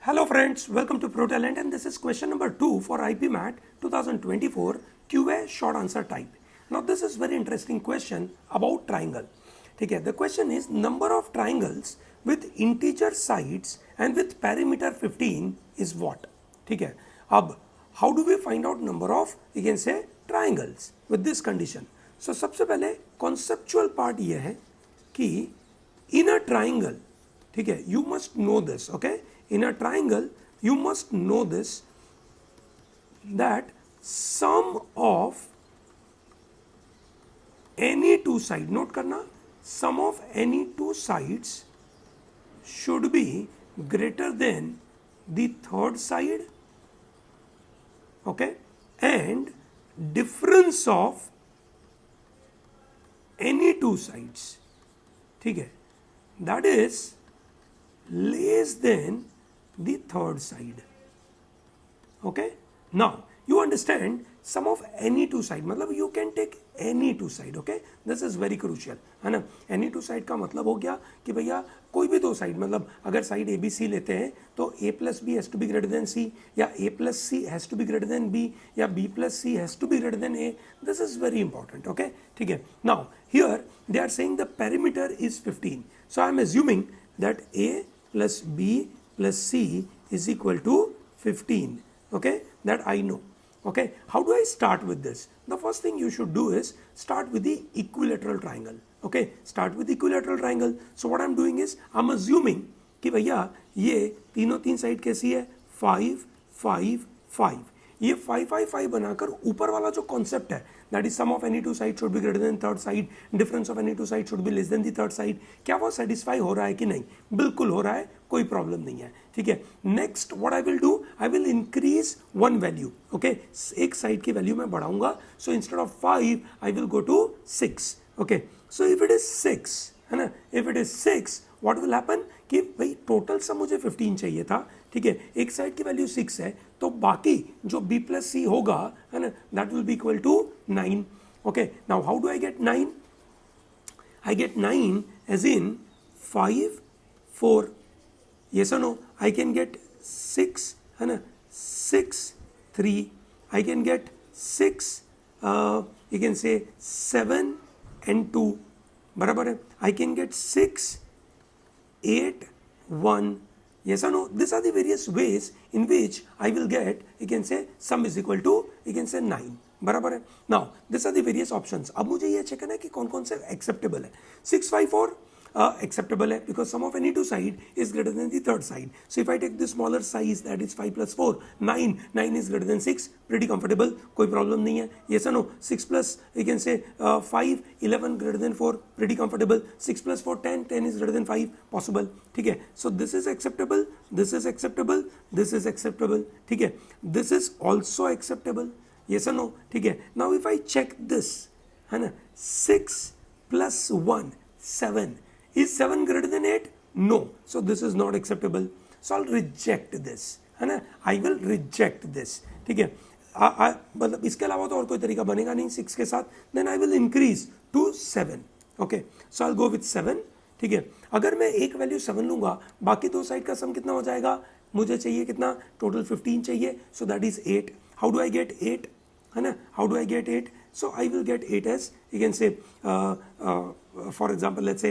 Hello friends, welcome to ProTalent and this is question number 2 for IP MAT 2024 QA short answer type. Now this is very interesting question about triangle. ठीक है, the question is number of triangles with integer sides and with perimeter 15 is what? ठीक है, अब how do we find out number of you can say triangles with this condition? So सबसे पहले conceptual part ये है कि in a triangle, ठीक है, you must know this, okay? In a triangle, you must know this that sum of any two sides, note करना, sum of any two sides should be greater than the third side, okay, and difference of any two sides, ठीक है, that is less than the third side. Okay, now you understand sum of any two side मतलब you can take any two side. Okay, this is very crucial है ना. any two side का मतलब हो गया कि भैया कोई भी दो साइड, मतलब अगर साइड ए बी सी लेते हैं तो a plus B has to be greater than C, या a plus C has to be greater than B, या b plus C has to be greater than a. This is very important. Okay, ठीक है. Now here they are saying the perimeter is 15, so I am assuming that a plus b plus c is equal to 15. Okay, that I know. Okay, how do I start with this? The first thing you should do is start with the equilateral triangle. Okay, start with equilateral triangle. So what I'm doing is I'm assuming कि भैया ये तीनों तीन side कैसी है, 5 5 5. ये 5 5 5 बनाकर ऊपर वाला जो कॉन्सेप्ट है that is sum of any two side should be greater than third side, difference of any two side should be less than the third side, क्या वो सेटिस्फाई हो रहा है कि नहीं? बिल्कुल हो रहा है, कोई प्रॉब्लम नहीं है. ठीक है, next what I will do, I will increase one value. Okay, एक साइड की वैल्यू मैं बढ़ाऊंगा. So instead of 5 I will go to 6. Okay, so if it is 6 है ना, if it is 6 what will happen कि भाई total sum मुझे 15 चाहिए था. ठीक है, एक साइड की वैल्यू 6 है तो बाकी जो b प्लस सी होगा है ना, that will be equal to 9. Okay, now how do I get 9? I get 9 as in 5 4. yes or no? I can get 6 है ना, 6 3. I can get 6 you can say 7 and 2 बराबर है. I can get 6 8 1. Yes or no? These are the various ways in which I will get, you can say sum is equal to, you can say 9. बराबर है. Now these are the various options. अब मुझे ये check करना है कि कौन कौन से acceptable है. 6 5 4 acceptable है because sum of any two side is greater than the third side. So if I take the smaller size that is 5 plus 4 9 is greater than 6, pretty comfortable, कोई problem नहीं है. Yes or no? 6 plus you can say 5 11 greater than 4, pretty comfortable. 6 plus 4 10 is greater than 5, possible. ठीक है, so this is acceptable, this is acceptable, this is acceptable. ठीक है, this is also acceptable. Yes or no? ठीक है. Now if I check this है ना, 6 plus 1 7. Is 7 greater than 8? No. So this is not acceptable. So I'll reject this. है ना? I will reject this. ठीक है? मतलब इसके अलावा तो और कोई तरीका बनेगा नहीं 6 के साथ. Then I will increase to 7. Okay. So I'll go with 7. ठीक है? अगर मैं एक वैल्यू 7 लूंगा, बाकी दो साइड का सम कितना हो जाएगा? मुझे चाहिए कितना? टोटल 15 चाहिए. So that is 8. How do I get 8? है ना? How do I get 8? So I will get 8 as, you can say, for example, let's say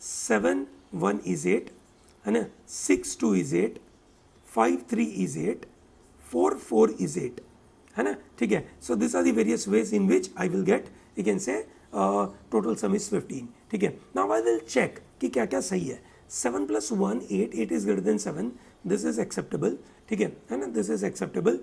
7 1 is 8, है ना? 6 2 is 8, 5 3 is 8, 4 4 is 8, है ना? ठीक है. So these are the various ways in which I will get, you can say, total sum is 15. ठीक है. Now I will check कि क्या क्या सही है. 7 plus 1 8, 8 is greater than 7. This is acceptable. ठीक है ना, this is acceptable.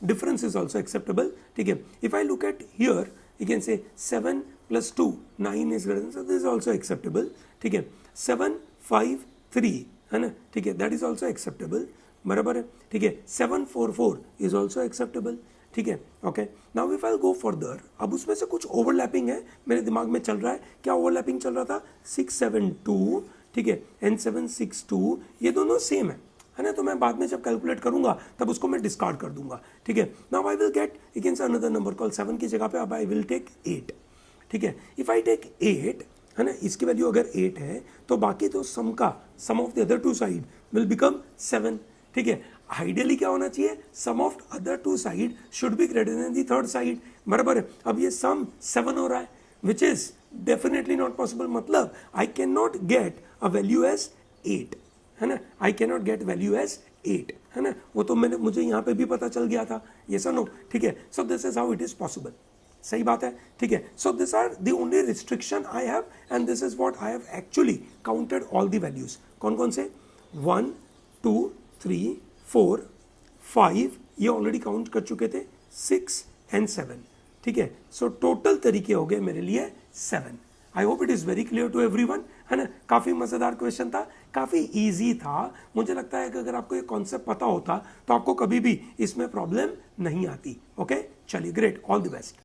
Difference is also acceptable. ठीक है. If I look at here, you can say 7 plus 2 9 is greater than, so this is also acceptable. ठीक है. 7 5 3 है ना, ठीक है, that is also acceptable. बराबर है. ठीक है. 7 4 4 is also acceptable. ठीक है. Okay, now if I go further, अब उसमें से कुछ ओवरलैपिंग है मेरे दिमाग में चल रहा है. क्या ओवरलैपिंग चल रहा था? 6 7 2, ठीक है, एंड 7 6 2, ये दोनों सेम है ना. तो मैं बाद में जब कैलकुलेट करूंगा तब उसको मैं डिस्कार्ड कर दूंगा. ठीक है. Now I will get again another number call 7 की जगह पे अब आई विल टेक 8. ठीक है. इफ आई टेक 8 है ना, इसकी वैल्यू अगर 8 है तो बाकी तो sum of the other two side will become 7. ठीक है, आइडियली क्या होना चाहिए, sum of other two side should be greater than the third side, बराबर है. अब ये सम 7 हो रहा है which is definitely not possible. मतलब I can not get a value as 8, है ना, I can not get value as 8, है ना, वो तो मुझे यहाँ पे भी पता चल गया था, ये सर नो. ठीक है, so this is how it is possible. सही बात है. ठीक है, so this are the only restriction I have and this is what I have actually counted all the values. कौन कौन से, 1 2 3 4 5, ये ऑलरेडी काउंट कर चुके थे, 6 एंड 7. ठीक है, सो टोटल तरीके हो गए मेरे लिए 7. I hope it is very clear to everyone, है ना. काफी मजेदार क्वेश्चन था, काफी इजी था. मुझे लगता है कि अगर आपको ये कॉन्सेप्ट पता होता तो आपको कभी भी इसमें प्रॉब्लम नहीं आती. ओके, चलिए, ग्रेट, ऑल द बेस्ट.